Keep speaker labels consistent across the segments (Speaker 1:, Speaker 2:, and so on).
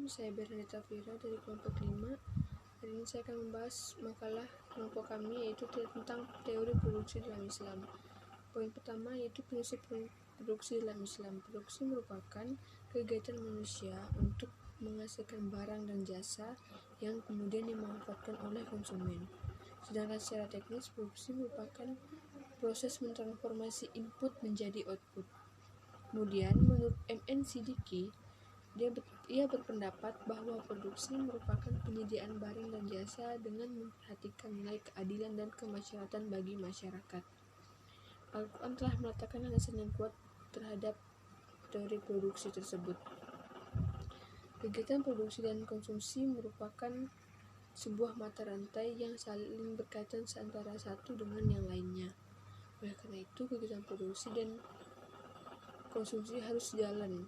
Speaker 1: saya Bernadetta Fira dari kelompok 5. Hari ini saya akan membahas makalah kelompok kami, yaitu tentang teori produksi dalam Islam. Poin pertama yaitu prinsip produksi dalam Islam. Produksi merupakan kegiatan manusia untuk menghasilkan barang dan jasa yang kemudian dimanfaatkan oleh konsumen. Sedangkan secara teknis, produksi merupakan proses mentransformasi input menjadi output. Kemudian, menurut M.N. Siddiqui, ia berpendapat bahwa produksi merupakan penyediaan barang dan jasa dengan memperhatikan nilai keadilan dan kemaslahatan bagi masyarakat. Al-Quran telah meletakkan landasan yang kuat terhadap teori produksi tersebut. Kegiatan produksi dan konsumsi merupakan sebuah mata rantai yang saling berkaitan antara satu dengan yang lainnya. Oleh karena itu, kegiatan produksi dan konsumsi harus jalan.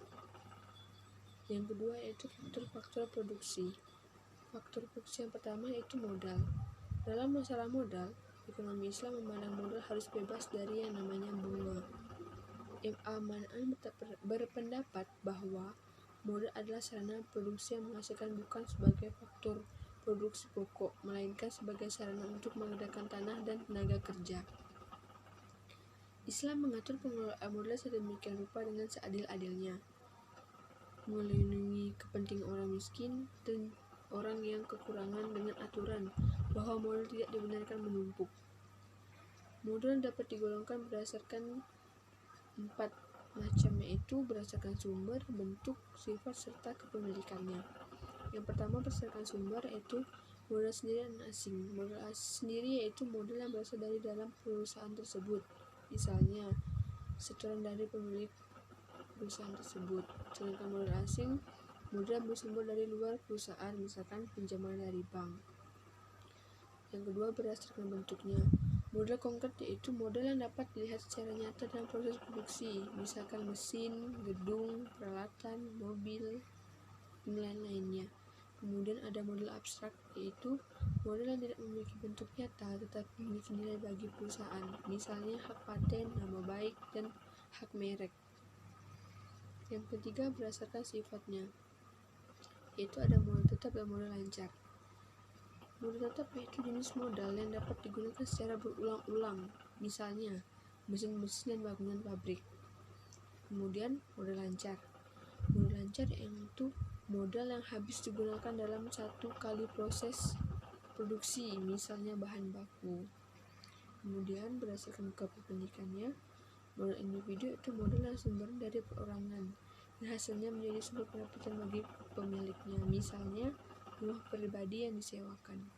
Speaker 1: Yang kedua yaitu faktor-faktor produksi. Faktor produksi yang pertama yaitu modal. Dalam masalah modal, ekonomi Islam memandang modal harus bebas dari yang namanya bunga. M.A. Man'an berpendapat bahwa modal adalah sarana produksi yang menghasilkan bukan sebagai faktor produksi pokok, melainkan sebagai sarana untuk menggunakan tanah dan tenaga kerja. Islam mengatur pengelolaan modal sedemikian rupa dengan seadil-adilnya, melindungi kepentingan orang miskin dan orang yang kekurangan dengan aturan bahwa modal tidak dibenarkan menumpuk. Modal dapat digolongkan berdasarkan 4 macam, yaitu berdasarkan sumber, bentuk, sifat, serta kepemilikannya. Yang pertama berdasarkan sumber, yaitu modal sendiri dan asing. Modal sendiri yaitu modal yang berasal dari dalam perusahaan tersebut, misalnya setoran dari pemilik perusahaan tersebut. Sedangkan modal asing, modal bersumber dari luar perusahaan, misalkan pinjaman dari bank. Yang kedua berdasarkan bentuknya. Modal konkret yaitu modal yang dapat dilihat secara nyata dalam proses produksi, misalkan mesin, gedung, peralatan, mobil, dan lain-lainnya. Kemudian ada modal abstrak, yaitu modal yang tidak memiliki bentuk nyata tetapi memiliki nilai bagi perusahaan, misalnya hak paten, nama baik, dan hak merek. Yang ketiga berdasarkan sifatnya, yaitu ada modal tetap dan modal lancar. Modal tetap yaitu jenis modal yang dapat digunakan secara berulang-ulang, misalnya mesin-mesin dan bangunan pabrik. Kemudian modal lancar. Modal lancar yaitu modal yang habis digunakan dalam satu kali proses produksi, misalnya bahan baku. Kemudian berdasarkan kepemilikannya, modal individu itu modal yang sumber dari perorangan dan hasilnya menjadi sumber pendapatan bagi pemiliknya, misalnya rumah pribadi yang disewakan.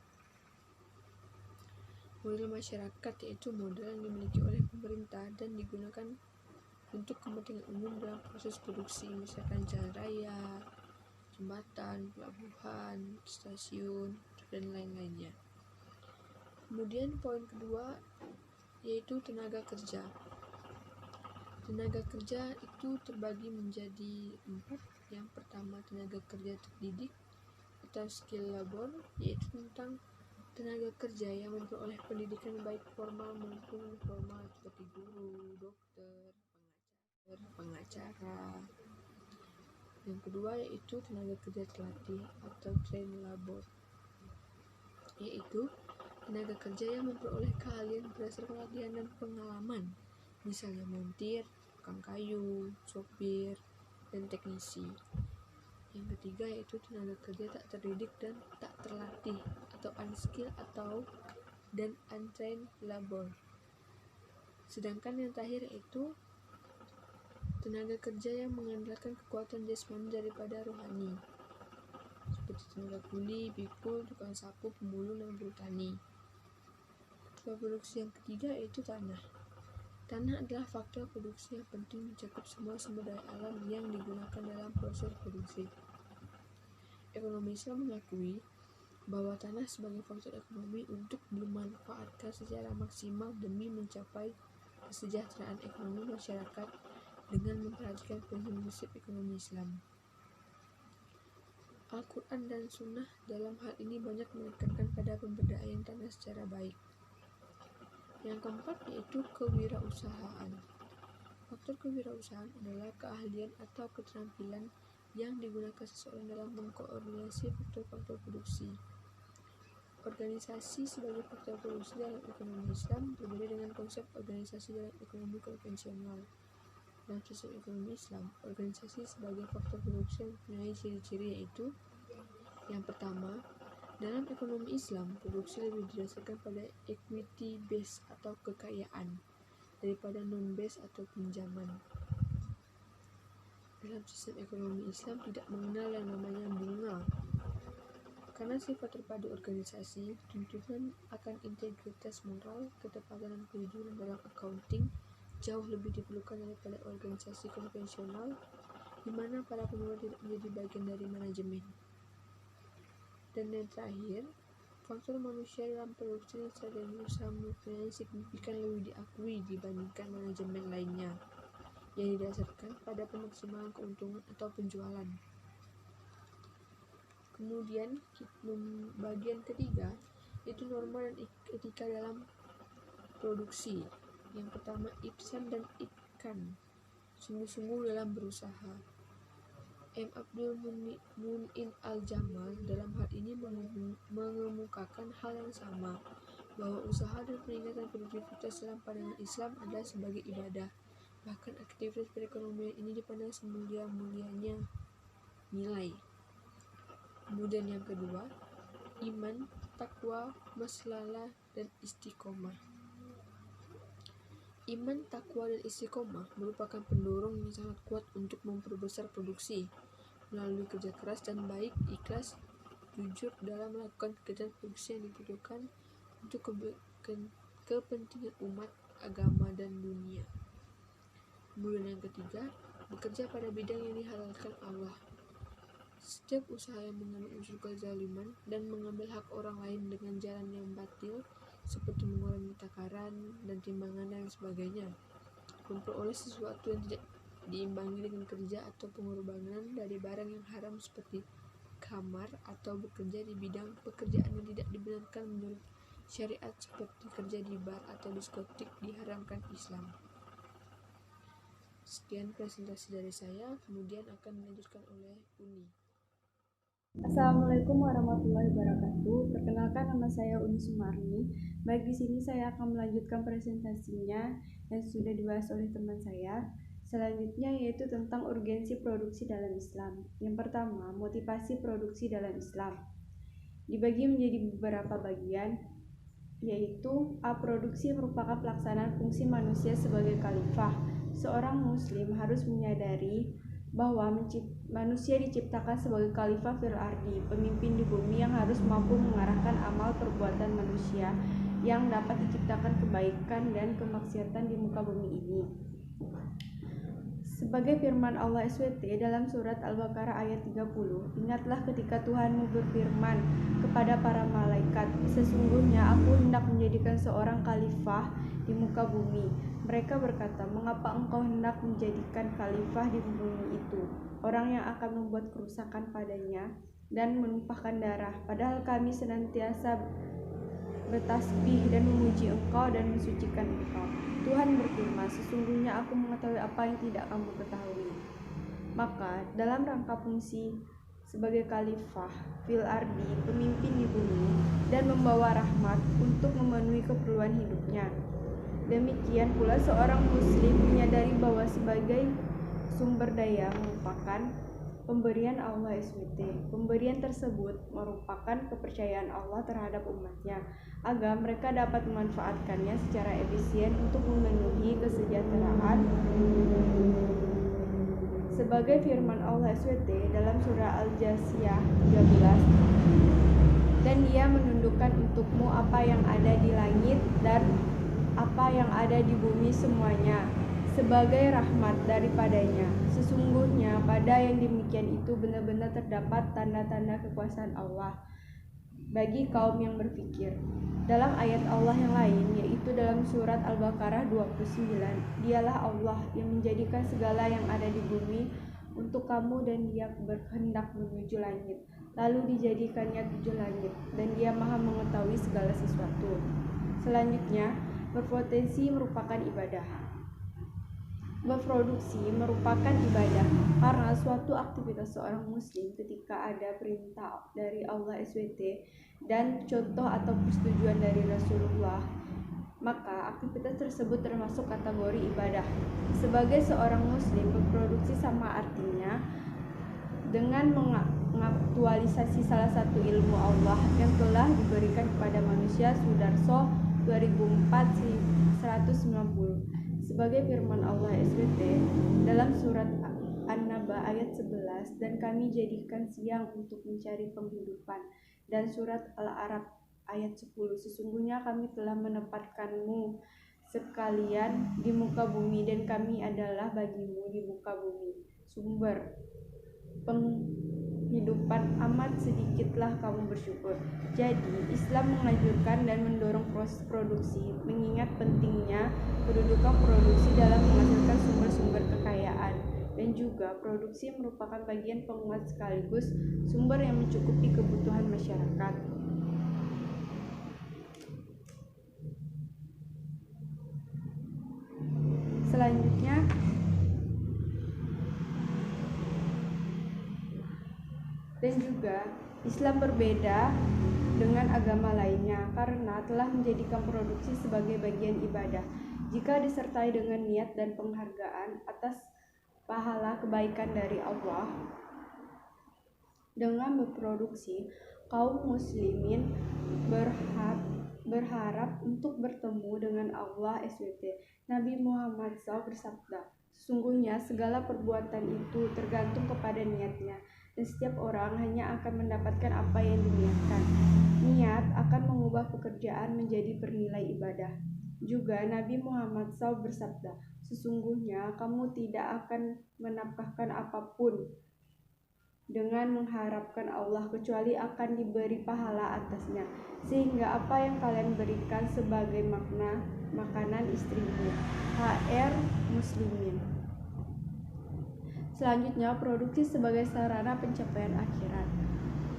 Speaker 1: Modal masyarakat yaitu modal yang dimiliki oleh pemerintah dan digunakan untuk kepentingan umum dalam proses produksi, misalkan jalan raya, jembatan, pelabuhan, stasiun, dan lain-lainnya. Kemudian poin kedua yaitu tenaga kerja. Tenaga kerja itu terbagi menjadi 4. Yang pertama tenaga kerja terdidik atau skill labor, yaitu tentang tenaga kerja yang memperoleh pendidikan baik formal maupun informal seperti guru, dokter, pengacara. Yang kedua yaitu tenaga kerja terlatih atau trained labor, yaitu tenaga kerja yang memperoleh keahlian berdasarkan latihan dan pengalaman, misalnya montir, tukang kayu, sopir, dan teknisi. Yang ketiga yaitu tenaga kerja tak terdidik dan tak terlatih atau unskilled dan untrained labor. Sedangkan yang terakhir yaitu tenaga kerja yang mengandalkan kekuatan jasmani daripada rohani, seperti tenaga kuli, pikul, tukang sapu, pemulung, dan buruh tani. Produksi yang ketiga yaitu tanah. Tanah adalah faktor produksi yang penting mencakup semua sumber daya alam yang digunakan dalam proses produksi. Ekonomi Islam mengakui bahwa tanah sebagai faktor ekonomi untuk dimanfaatkan secara maksimal demi mencapai kesejahteraan ekonomi masyarakat dengan memperhatikan prinsip ekonomi Islam. Al-Quran dan Sunnah dalam hal ini banyak menekankan pada pemberdayaan tanah secara baik. Yang keempat yaitu kewirausahaan. Faktor kewirausahaan adalah keahlian atau keterampilan yang digunakan seseorang dalam mengkoordinasi faktor-faktor produksi. Organisasi sebagai faktor produksi dalam ekonomi Islam berbeda dengan konsep organisasi dalam ekonomi konvensional. Dalam sistem ekonomi Islam, organisasi sebagai faktor produksi mempunyai ciri-ciri yaitu: yang pertama, dalam ekonomi Islam, produksi lebih didasarkan pada equity base atau kekayaan daripada non-base atau pinjaman. Dalam sistem ekonomi Islam tidak mengenal yang namanya bunga. Karena sifat terpadu organisasi, tuntutan akan integritas moral, ketepatan dan kejujuran dalam accounting jauh lebih diperlukan daripada organisasi konvensional di mana para pemula tidak menjadi bagian dari manajemen. Dan yang terakhir, faktor manusia dalam produksi dan strategi usaha mempunyai signifikan lebih diakui dibandingkan manajemen lainnya yang didasarkan pada pemaksimalan keuntungan atau penjualan. Kemudian bagian ketiga itu norma dan etika dalam produksi. Yang pertama, ihsan dan itqan, sungguh-sungguh dalam berusaha. M. Abdul Mun'in Al-Jamal dalam hal ini mengemukakan hal yang sama, bahwa usaha dan peningkatan produktivitas dalam pandangan Islam adalah sebagai ibadah. Bahkan aktivitas perekonomian ini dipandang semulia-mulianya nilai. Kemudian yang kedua, iman, takwa, maslalah, dan istiqomah. Iman, takwa, dan istiqomah merupakan pendorong yang sangat kuat untuk memperbesar produksi melalui kerja keras dan baik, ikhlas, jujur dalam melakukan kegiatan produksi yang dibutuhkan untuk kepentingan umat, agama, dan dunia. Kemudian yang ketiga, bekerja pada bidang yang dihalalkan Allah. Setiap usaha yang mengandung unsur kezaliman dan mengambil hak orang lain dengan jalan yang batil, seperti mengurangi takaran dan timbangan dan sebagainya, memperoleh sesuatu yang tidak diimbangi dengan kerja atau pengorbanan dari barang yang haram seperti kamar, atau bekerja di bidang pekerjaan yang tidak dibenarkan menurut syariat seperti kerja di bar atau diskotik diharamkan Islam. Sekian presentasi dari saya, kemudian akan dilanjutkan oleh Uni.
Speaker 2: Assalamualaikum warahmatullahi wabarakatuh. Perkenalkan, nama saya Uni Sumarni. Baik, di sini saya akan melanjutkan presentasinya yang sudah dibahas oleh teman saya. Selanjutnya yaitu tentang urgensi produksi dalam Islam. Yang pertama, motivasi produksi dalam Islam. Dibagi menjadi beberapa bagian, yaitu A. Produksi merupakan pelaksanaan fungsi manusia sebagai khalifah. Seorang muslim harus menyadari bahwa manusia diciptakan sebagai khalifah fil ardi, pemimpin di bumi yang harus mampu mengarahkan amal perbuatan manusia yang dapat diciptakan kebaikan dan kemaksiatan di muka bumi ini. Sebagai firman Allah SWT dalam surat Al-Baqarah ayat 30, ingatlah ketika Tuhanmu berfirman kepada para malaikat, sesungguhnya aku hendak menjadikan seorang khalifah di muka bumi. Mereka berkata, mengapa engkau hendak menjadikan khalifah di bumi itu, orang yang akan membuat kerusakan padanya dan menumpahkan darah, padahal kami senantiasa bertasbih dan memuji engkau dan mensucikan engkau. Tuhan berfirman, sesungguhnya aku mengetahui apa yang tidak kamu ketahui. Maka dalam rangka fungsi sebagai khalifah fil ardi, pemimpin di bumi, dan membawa rahmat untuk memenuhi keperluan hidupnya, demikian pula seorang muslim menyadari bahwa sebagai sumber daya merupakan pemberian Allah SWT. Pemberian tersebut merupakan kepercayaan Allah terhadap umatnya, agar mereka dapat memanfaatkannya secara efisien untuk memenuhi kesejahteraan. Sebagai firman Allah SWT dalam surah Al-Jasiyah 13, dan dia menundukkan untukmu apa yang ada di langit dan apa yang ada di bumi semuanya, sebagai rahmat daripadanya. Sesungguhnya pada yang demikian itu benar-benar terdapat tanda-tanda kekuasaan Allah bagi kaum yang berpikir. Dalam ayat Allah yang lain, yaitu dalam surat Al-Baqarah 29, dialah Allah yang menjadikan segala yang ada di bumi untuk kamu, dan dia berkehendak menuju langit, lalu dijadikannya 7 langit, dan dia maha mengetahui segala sesuatu. Selanjutnya, berpotensi merupakan ibadah. Berproduksi merupakan ibadah karena suatu aktivitas seorang muslim ketika ada perintah dari Allah SWT dan contoh atau persetujuan dari Rasulullah, maka aktivitas tersebut termasuk kategori ibadah. Sebagai seorang muslim, berproduksi sama artinya dengan mengaktualisasi salah satu ilmu Allah yang telah diberikan kepada manusia. Sudarso 2004-190. Sebagai firman Allah SWT dalam surat An-Naba ayat 11, dan kami jadikan siang untuk mencari penghidupan, dan surat Al-A'raf ayat 10, sesungguhnya kami telah menempatkanmu sekalian di muka bumi dan kami adalah bagimu di muka bumi sumber penghidupan, amat sedikitlah kamu bersyukur. Jadi Islam menganjurkan dan mendorong proses produksi, mengingat pentingnya kedudukan produksi dalam menghasilkan sumber-sumber kekayaan, dan juga produksi merupakan bagian penguat sekaligus sumber yang mencukupi kebutuhan masyarakat. Selanjutnya, dan juga Islam berbeda dengan agama lainnya karena telah menjadikan produksi sebagai bagian ibadah. Jika disertai dengan niat dan penghargaan atas pahala kebaikan dari Allah, dengan berproduksi, kaum muslimin berharap untuk bertemu dengan Allah SWT. Nabi Muhammad SAW bersabda, sesungguhnya segala perbuatan itu tergantung kepada niatnya, dan setiap orang hanya akan mendapatkan apa yang diniatkan. Niat akan mengubah pekerjaan menjadi bernilai ibadah. Juga Nabi Muhammad SAW bersabda, sesungguhnya kamu tidak akan menapkahkan apapun dengan mengharapkan Allah kecuali akan diberi pahala atasnya, sehingga apa yang kalian berikan sebagai makanan istrimu. HR Muslimin. Selanjutnya, produksi sebagai sarana pencapaian akhirat.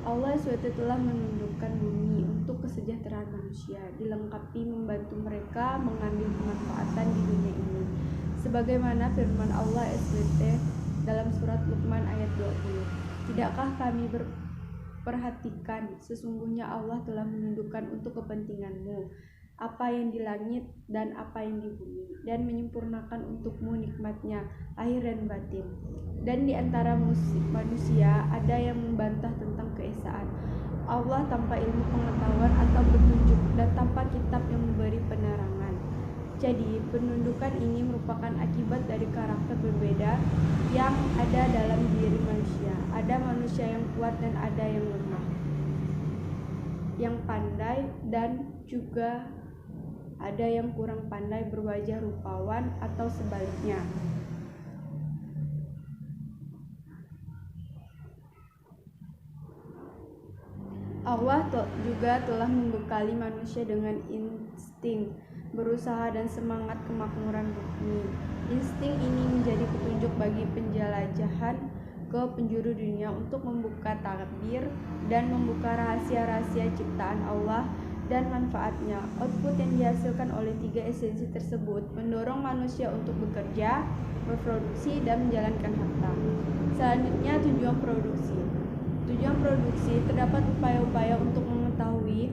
Speaker 2: Allah SWT telah menundukkan bumi untuk kesejahteraan manusia, dilengkapi membantu mereka mengambil kemanfaatan di dunia ini. Sebagaimana firman Allah SWT dalam surat Luqman ayat 20. Tidakkah kami perhatikan, sesungguhnya Allah telah menundukkan untuk kepentinganmu apa yang di langit dan apa yang di bumi, dan menyempurnakan untukmu nikmatnya lahir dan batin. Dan di antara manusia ada yang membantah tentang keesaan Allah tanpa ilmu pengetahuan atau petunjuk, dan tanpa kitab yang memberi penerangan. Jadi penundukan ini merupakan akibat dari karakter berbeda yang ada dalam diri manusia. Ada manusia yang kuat dan ada yang lemah, yang pandai dan juga ada yang kurang pandai, berwajah rupawan atau sebaliknya. Allah juga telah membekali manusia dengan insting berusaha dan semangat kemakmuran bumi. Insting ini menjadi petunjuk bagi penjelajahan ke penjuru dunia untuk membuka takdir dan membuka rahasia-rahasia ciptaan Allah dan manfaatnya. Output yang dihasilkan oleh tiga esensi tersebut mendorong manusia untuk bekerja, berproduksi, dan menjalankan harta. Selanjutnya, tujuan produksi. Tujuan produksi, terdapat upaya-upaya untuk mengetahui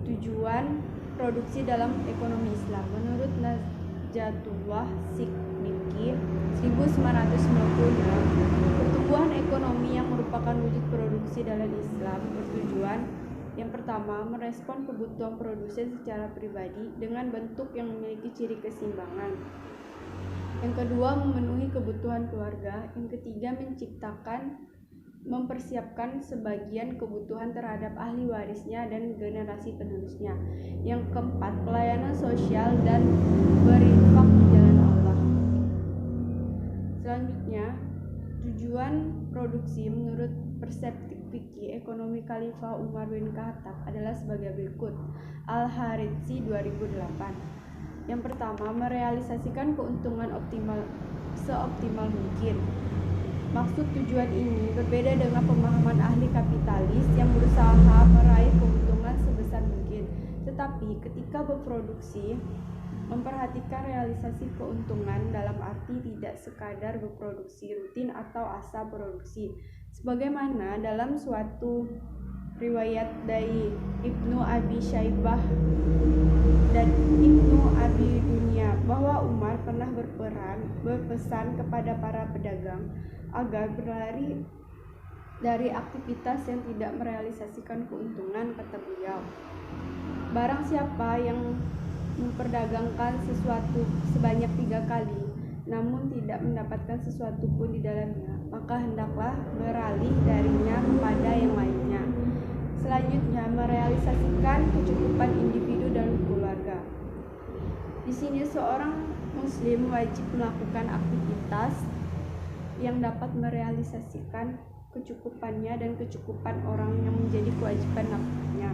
Speaker 2: tujuan produksi dalam ekonomi Islam. Menurut Najatullah Siddiqi 1996, pertumbuhan ekonomi yang merupakan wujud produksi dalam Islam bertujuan: yang pertama, merespon kebutuhan produsen secara pribadi dengan bentuk yang memiliki ciri keseimbangan. Yang kedua, memenuhi kebutuhan keluarga. Yang ketiga, mempersiapkan sebagian kebutuhan terhadap ahli warisnya dan generasi penerusnya. Yang keempat, pelayanan sosial dan berinfak di jalan Allah. Selanjutnya, tujuan produksi menurut persepsi fikih ekonomi Khalifah Umar bin Khattab adalah sebagai berikut. Al-Haritsi 2008. Yang pertama, merealisasikan keuntungan seoptimal mungkin. Maksud tujuan ini berbeda dengan pemahaman ahli kapitalis yang berusaha meraih keuntungan sebesar mungkin. Tetapi ketika berproduksi, memperhatikan realisasi keuntungan dalam arti tidak sekadar berproduksi rutin atau asa produksi, sebagaimana dalam suatu riwayat dari Ibnu Abi Syaibah dan Ibnu Abi Dunya bahwa Umar pernah berpesan kepada para pedagang agar berlari dari aktivitas yang tidak merealisasikan keuntungan. Kata beliau, barang siapa yang memperdagangkan sesuatu sebanyak 3 kali namun tidak mendapatkan sesuatu pun di dalamnya, maka hendaklah beralih darinya kepada yang lainnya. Selanjutnya, merealisasikan kecukupan individu dan keluarga. Di sini seorang muslim wajib melakukan aktivitas yang dapat merealisasikan kecukupannya dan kecukupan orang yang menjadi kewajiban nafkahnya.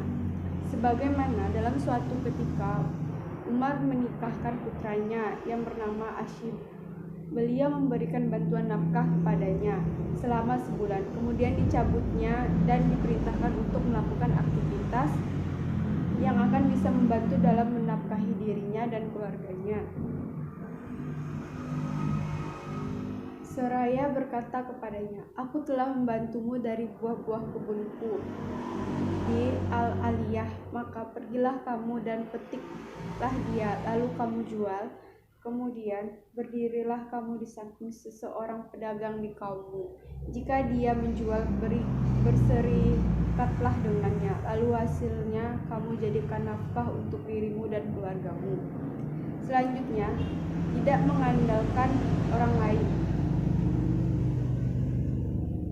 Speaker 2: Sebagaimana dalam suatu ketika Umar menikahkan putranya yang bernama Ashib. Beliau memberikan bantuan nafkah kepadanya selama sebulan, kemudian dicabutnya dan diperintahkan untuk melakukan aktivitas yang akan bisa membantu dalam menafkahi dirinya dan keluarganya. Seraya berkata kepadanya, "Aku telah membantumu dari buah-buah kebunku di Al-Aliyah, maka pergilah kamu dan petiklah dia, lalu kamu jual. Kemudian berdirilah kamu di samping seseorang pedagang di kaummu. Jika dia menjual, berserikatlah dengannya, lalu hasilnya kamu jadikan nafkah untuk dirimu dan keluargamu." Selanjutnya, tidak mengandalkan orang lain,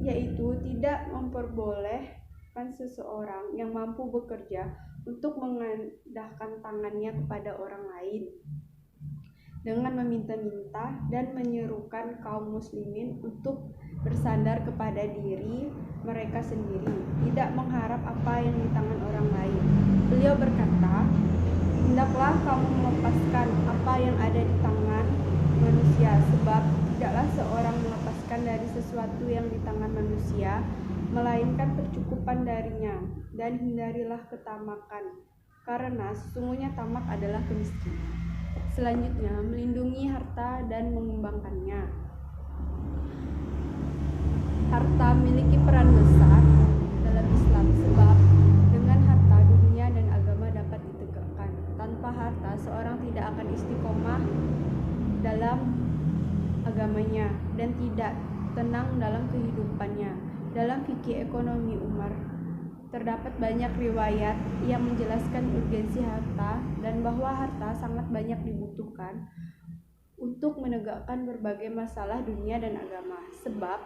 Speaker 2: yaitu tidak memperbolehkan seseorang yang mampu bekerja untuk mengadahkan tangannya kepada orang lain dengan meminta-minta dan menyerukan kaum muslimin untuk bersandar kepada diri mereka sendiri, tidak mengharap apa yang di tangan orang lain. Beliau berkata, "Hendaklah kamu melepaskan apa yang ada di tangan manusia, sebab tidaklah seorang melepaskan dari sesuatu yang di tangan manusia, melainkan kecukupan darinya, dan hindarilah ketamakan, karena sesungguhnya tamak adalah kemiskinan." Selanjutnya, melindungi harta dan mengembangkannya. Harta memiliki peran besar dalam Islam, sebab dengan harta dunia dan agama dapat ditegakkan. Tanpa harta, seorang tidak akan istiqomah dalam agamanya dan tidak tenang dalam kehidupannya. Dalam fikih ekonomi Umar terdapat banyak riwayat yang menjelaskan urgensi harta dan bahwa harta sangat banyak dibutuhkan untuk menegakkan berbagai masalah dunia dan agama. Sebab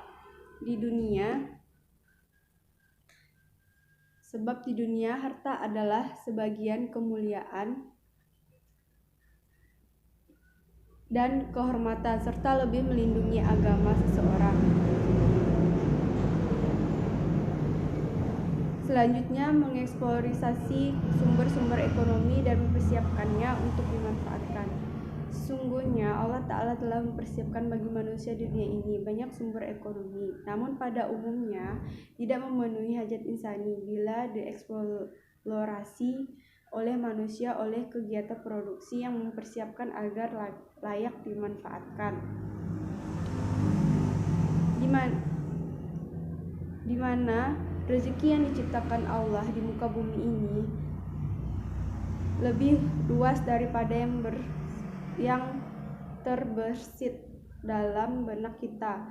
Speaker 2: di dunia harta adalah sebagian kemuliaan dan kehormatan serta lebih melindungi agama seseorang. Selanjutnya, mengeksplorasi sumber-sumber ekonomi dan mempersiapkannya untuk dimanfaatkan. Sesungguhnya Allah Ta'ala telah mempersiapkan bagi manusia di dunia ini banyak sumber ekonomi, namun pada umumnya tidak memenuhi hajat insani bila dieksplorasi oleh manusia oleh kegiatan produksi yang mempersiapkan agar layak dimanfaatkan. Di mana rezeki yang diciptakan Allah di muka bumi ini lebih luas daripada yang terbersit dalam benak kita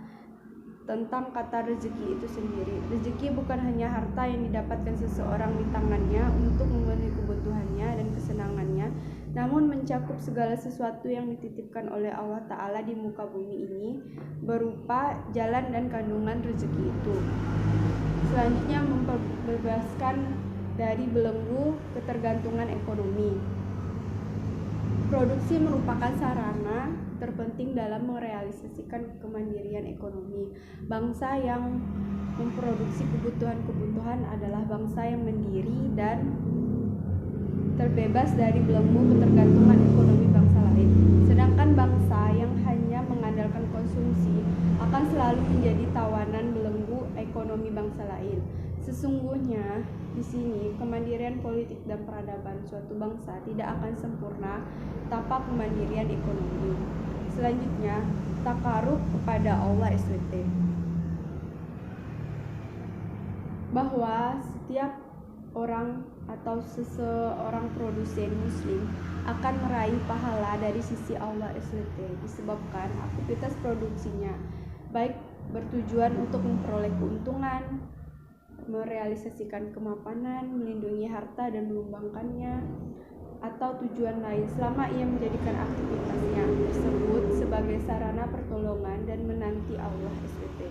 Speaker 2: tentang kata rezeki itu sendiri. Rezeki bukan hanya harta yang didapatkan seseorang di tangannya untuk memenuhi kebutuhannya dan kesenangannya, namun mencakup segala sesuatu yang dititipkan oleh Allah Ta'ala di muka bumi ini berupa jalan dan kandungan rezeki itu. Selanjutnya, membebaskan dari belenggu ketergantungan ekonomi. Produksi merupakan sarana terpenting dalam merealisasikan kemandirian ekonomi. Bangsa yang memproduksi kebutuhan-kebutuhan adalah bangsa yang mandiri dan terbebas dari belenggu ketergantungan ekonomi bangsa lain. Sedangkan bangsa yang hanya mengandalkan konsumsi akan selalu menjadi tawanan belenggu ekonomi bangsa lain. Sesungguhnya di sini kemandirian politik dan peradaban suatu bangsa tidak akan sempurna tanpa kemandirian ekonomi. Selanjutnya, takarub kepada Allah SWT, bahwa setiap orang atau seseorang produsen muslim akan meraih pahala dari sisi Allah SWT disebabkan aktivitas produksinya baik bertujuan untuk memperoleh keuntungan, merealisasikan kemapanan, melindungi harta dan mengembangkannya, atau tujuan lain selama ia menjadikan aktivitasnya tersebut sebagai sarana pertolongan dan menanti Allah SWT.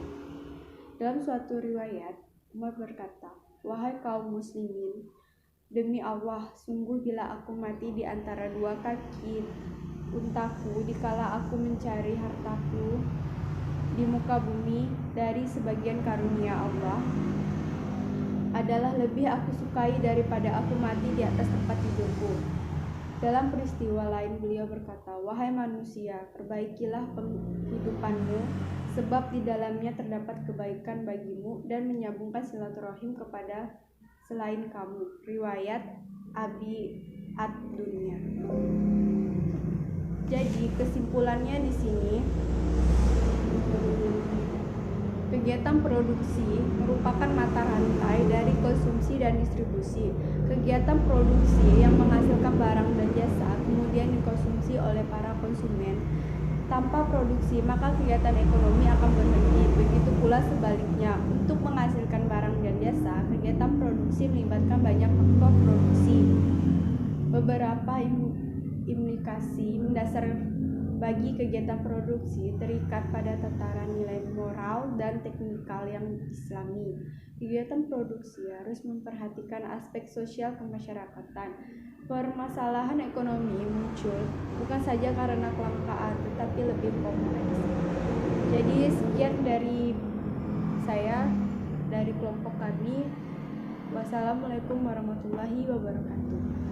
Speaker 2: Dalam suatu riwayat, Umar berkata, "Wahai kaum muslimin, demi Allah, sungguh bila aku mati di antara dua kaki untaku dikala aku mencari hartaku di muka bumi dari sebagian karunia Allah, adalah lebih aku sukai daripada aku mati di atas tempat tidurku." Dalam peristiwa lain beliau berkata, "Wahai manusia, perbaikilah penghidupanmu, sebab di dalamnya terdapat kebaikan bagimu dan menyambungkan silaturahim kepada selain kamu." Riwayat Abi ad-Dunya. Jadi kesimpulannya di sini, kegiatan produksi merupakan mata rantai dari konsumsi dan distribusi. Kegiatan produksi yang menghasilkan barang dan jasa kemudian dikonsumsi oleh para konsumen. Tanpa produksi, maka kegiatan ekonomi akan berhenti. Begitu pula sebaliknya, untuk menghasilkan barang dan jasa, kegiatan produksi melibatkan banyak faktor produksi. Beberapa implikasi mendasar bagi kegiatan produksi terikat pada tataran nilai moral dan teknikal yang islami. Kegiatan produksi harus memperhatikan aspek sosial kemasyarakatan. Permasalahan ekonomi muncul bukan saja karena kelangkaan, tetapi lebih kompleks. Jadi sekian dari saya, dari kelompok kami. Wassalamualaikum warahmatullahi wabarakatuh.